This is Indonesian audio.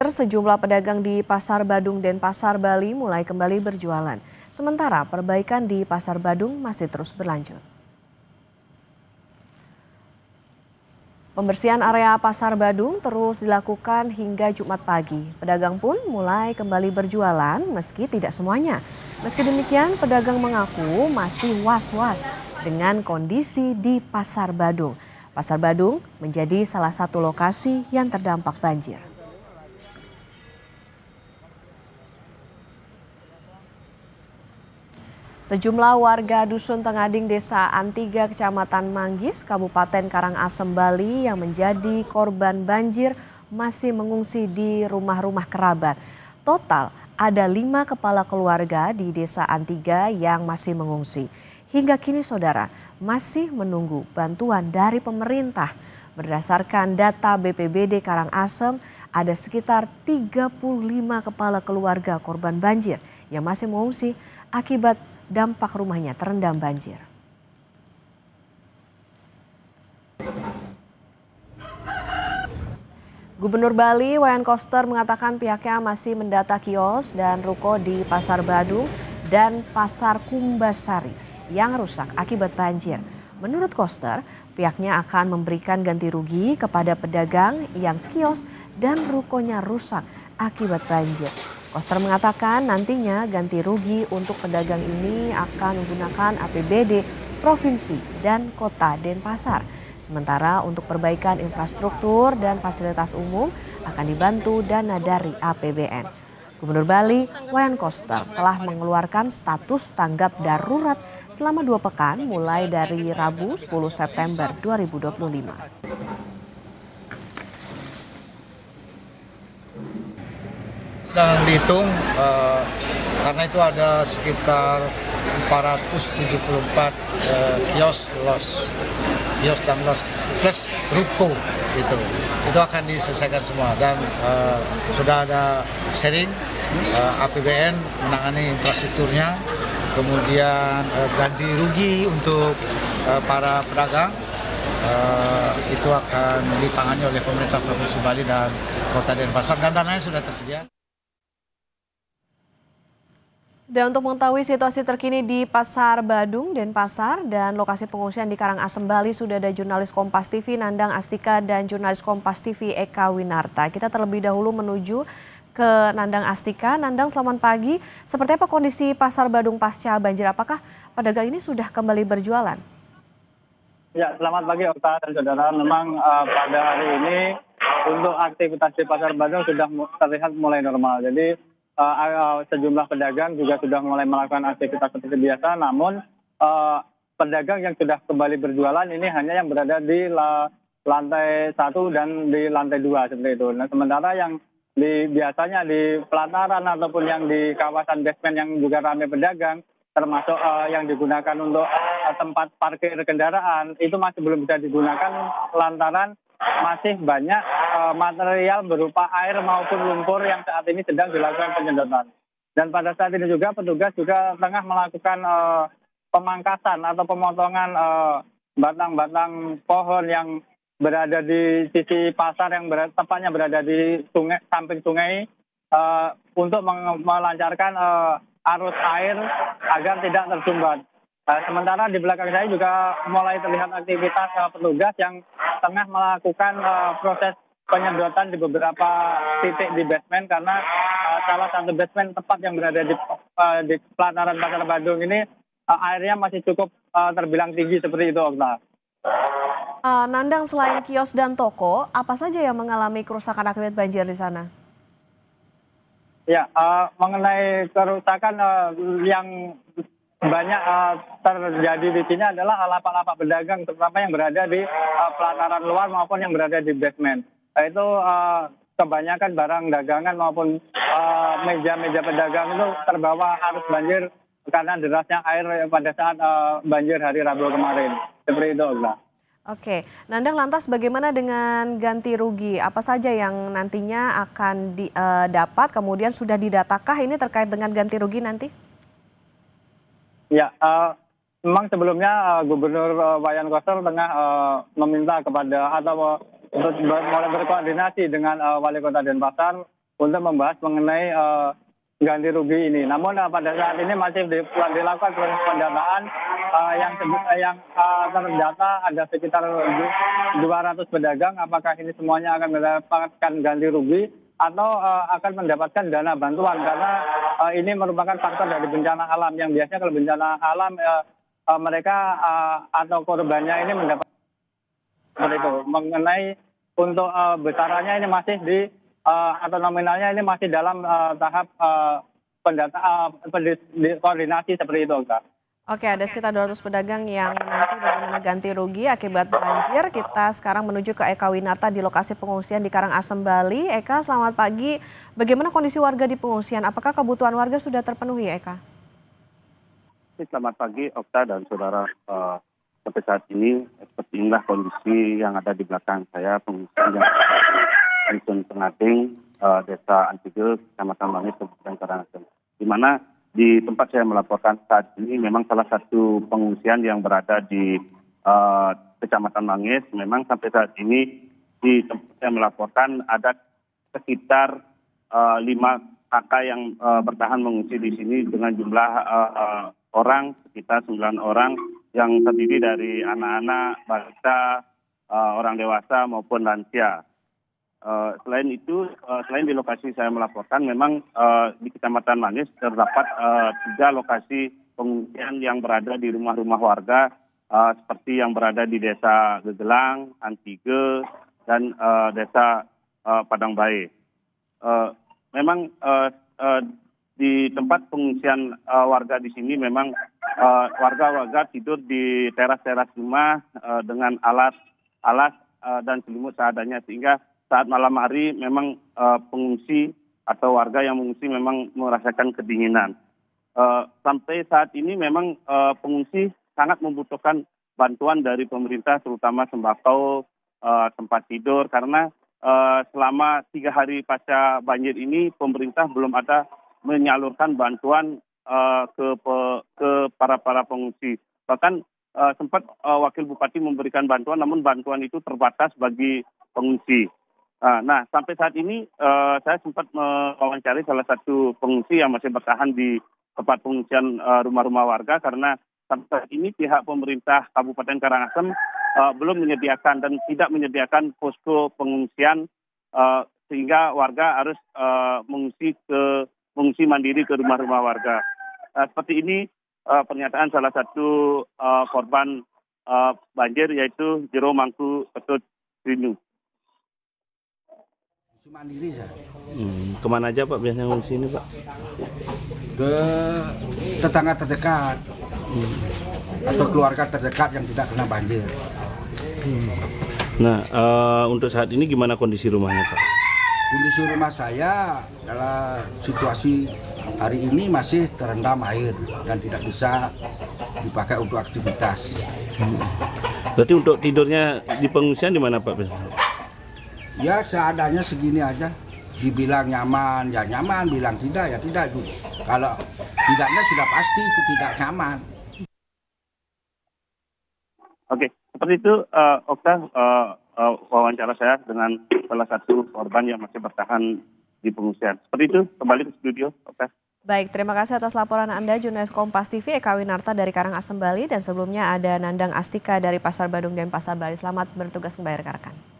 Sejumlah pedagang di Pasar Badung Denpasar, Bali mulai kembali berjualan. Sementara perbaikan di Pasar Badung masih terus berlanjut. Pembersihan area Pasar Badung terus dilakukan hingga Jumat pagi. Pedagang pun mulai kembali berjualan meski tidak semuanya. Meski demikian, pedagang mengaku masih was-was dengan kondisi di Pasar Badung. Pasar Badung menjadi salah satu lokasi yang terdampak banjir. Sejumlah warga Dusun Tengading Desa Antiga, Kecamatan Manggis, Kabupaten Karangasem, Bali yang menjadi korban banjir masih mengungsi di rumah-rumah kerabat. Total ada 5 kepala keluarga di Desa Antiga yang masih mengungsi. Hingga kini saudara masih menunggu bantuan dari pemerintah. Berdasarkan data BPBD Karangasem, ada sekitar 35 kepala keluarga korban banjir yang masih mengungsi akibat dampak rumahnya terendam banjir. Gubernur Bali Wayan Koster mengatakan pihaknya masih mendata kios dan ruko di Pasar Badung dan Pasar Kumbasari yang rusak akibat banjir. Menurut Koster, pihaknya akan memberikan ganti rugi kepada pedagang yang kios dan rukonya rusak akibat banjir. Koster mengatakan nantinya ganti rugi untuk pedagang ini akan menggunakan APBD Provinsi dan Kota Denpasar. Sementara untuk perbaikan infrastruktur dan fasilitas umum akan dibantu dana dari APBN. Gubernur Bali Wayan Koster telah mengeluarkan status tanggap darurat selama 2 pekan mulai dari Rabu 10 September 2025. Sedang dihitung karena itu ada sekitar 474 kios dan los plus ruko itu akan diselesaikan semua dan sudah ada sharing APBN menangani infrastrukturnya, kemudian ganti rugi untuk para pedagang itu akan ditangani oleh pemerintah Provinsi Bali dan Kota Denpasar dan dananya sudah tersedia. Dan untuk mengetahui situasi terkini di Pasar Badung Denpasar dan lokasi pengungsian di Karangasem, Bali, sudah ada jurnalis Kompas TV Nandang Astika dan jurnalis Kompas TV Eka Winarta. Kita terlebih dahulu menuju ke Nandang Astika. Nandang, selamat pagi. Seperti apa kondisi Pasar Badung pasca banjir? Apakah pedagang ini sudah kembali berjualan? Ya, selamat pagi Okta dan saudara. Memang pada hari ini untuk aktivitas di Pasar Badung sudah terlihat mulai normal. Jadi sejumlah pedagang juga sudah mulai melakukan aktivitas seperti biasa, namun pedagang yang sudah kembali berjualan ini hanya yang berada di lantai 1 dan di lantai 2 seperti itu. Nah, sementara yang biasanya di pelataran ataupun yang di kawasan basement yang juga ramai pedagang, termasuk yang digunakan untuk tempat parkir kendaraan, itu masih belum bisa digunakan lantaran masih banyak material berupa air maupun lumpur yang saat ini sedang dilakukan penyedotan. Dan pada saat ini juga petugas juga tengah melakukan pemangkasan atau pemotongan batang-batang pohon yang berada di sisi pasar yang tepatnya berada di sungai, samping sungai untuk melancarkan arus air agar tidak tersumbat. Sementara di belakang saya juga mulai terlihat aktivitas petugas yang tengah melakukan proses penyedotan di beberapa titik di basement karena salah satu basement tepat yang berada di pelataran Pasar Badung ini airnya masih cukup terbilang tinggi seperti itu, Okta. Nandang, selain kios dan toko, apa saja yang mengalami kerusakan akibat banjir di sana? Ya, mengenai kerusakan yang banyak terjadi di sini adalah lapak-lapak pedagang, terutama yang berada di pelataran luar maupun yang berada di basement. Itu kebanyakan barang dagangan maupun meja-meja pedagang itu terbawa arus banjir karena derasnya air pada saat banjir hari Rabu kemarin. Seperti itu, Ogla. Oke, Nandang, lantas bagaimana dengan ganti rugi? Apa saja yang nantinya akan dapat, kemudian sudah didatakah ini terkait dengan ganti rugi nanti? Ya, memang sebelumnya Gubernur Wayan Koster tengah meminta kepada atau untuk mulai berkoordinasi dengan Wali Kota Denpasar untuk membahas mengenai ganti rugi ini. Namun pada saat ini masih dilakukan proses pendataan yang terdata ada sekitar 200 pedagang. Apakah ini semuanya akan mendapatkan ganti rugi atau akan mendapatkan dana bantuan, karena ini merupakan faktor dari bencana alam yang biasanya kalau bencana alam mereka atau korbannya ini mendapat seperti itu. Mengenai untuk besarannya ini masih atau nominalnya ini masih dalam tahap koordinasi seperti itu, Kak. Oke, ada sekitar 200 pedagang yang nanti bagaimana ganti rugi akibat banjir. Kita sekarang menuju ke Eka Winata di lokasi pengungsian di Karangasem, Bali. Eka, selamat pagi. Bagaimana kondisi warga di pengungsian? Apakah kebutuhan warga sudah terpenuhi, Eka? Selamat pagi, Okta dan saudara. Sampai saat ini, seperti inilah kondisi yang ada di belakang saya, pengungsian yang di Dusun Pengading, Desa Antige, Kecamatan Mangis, Kabupaten Karangasem. Di mana di tempat saya melaporkan saat ini memang salah satu pengungsian yang berada di Kecamatan Mangis. Memang sampai saat ini di tempat saya melaporkan ada sekitar 5 kakak yang bertahan mengungsi di sini dengan jumlah orang sekitar 9 orang yang terdiri dari anak-anak, balita, orang dewasa maupun lansia. Selain itu, selain di lokasi saya melaporkan, memang di Kecamatan Mangis terdapat 3 lokasi pengungsian yang berada di rumah-rumah warga, seperti yang berada di Desa Gegelang, Antige, dan Desa Padangbae. Memang di tempat pengungsian warga di sini memang warga-warga tidur di teras-teras rumah dengan alas dan selimut seadanya, sehingga saat malam hari memang pengungsi atau warga yang mengungsi memang merasakan kedinginan. Sampai saat ini memang pengungsi sangat membutuhkan bantuan dari pemerintah, terutama sembako, tempat tidur, karena selama 3 hari pasca banjir ini pemerintah belum ada menyalurkan bantuan ke para pengungsi. Bahkan sempat Wakil Bupati memberikan bantuan, namun bantuan itu terbatas bagi pengungsi. Nah, sampai saat ini saya sempat mewawancari salah satu pengungsi yang masih bertahan di tempat pengungsian rumah-rumah warga, karena sampai saat ini pihak pemerintah Kabupaten Karangasem belum menyediakan dan tidak menyediakan posko pengungsian, sehingga warga harus mengungsi mandiri ke rumah-rumah warga. Seperti ini pernyataan salah satu korban banjir, yaitu Jero Mangku Ketut Rinu. Mandiri saya. Kemana aja Pak biasanya ngungsi ini Pak? Ke tetangga terdekat atau keluarga terdekat yang tidak kena banjir. Nah, untuk saat ini gimana kondisi rumahnya Pak? Kondisi rumah saya dalam situasi hari ini masih terendam air dan tidak bisa dipakai untuk aktivitas. Berarti untuk tidurnya di pengungsian di mana Pak? Ya seadanya segini aja. Dibilang nyaman, ya nyaman. Bilang tidak, ya tidak. Kalau tidaknya sudah pasti itu tidak nyaman. Oke, seperti itu Okta, wawancara saya dengan salah satu korban yang masih bertahan di pengungsian. Seperti itu, kembali ke studio, Okta. Baik, terima kasih atas laporan Anda, jurnalis Kompas TV Eka Winata dari Karangasem, Bali. Dan sebelumnya ada Nandang Astika dari Pasar Badung dan Pasar Bali. Selamat bertugas kembali rekan-rekan.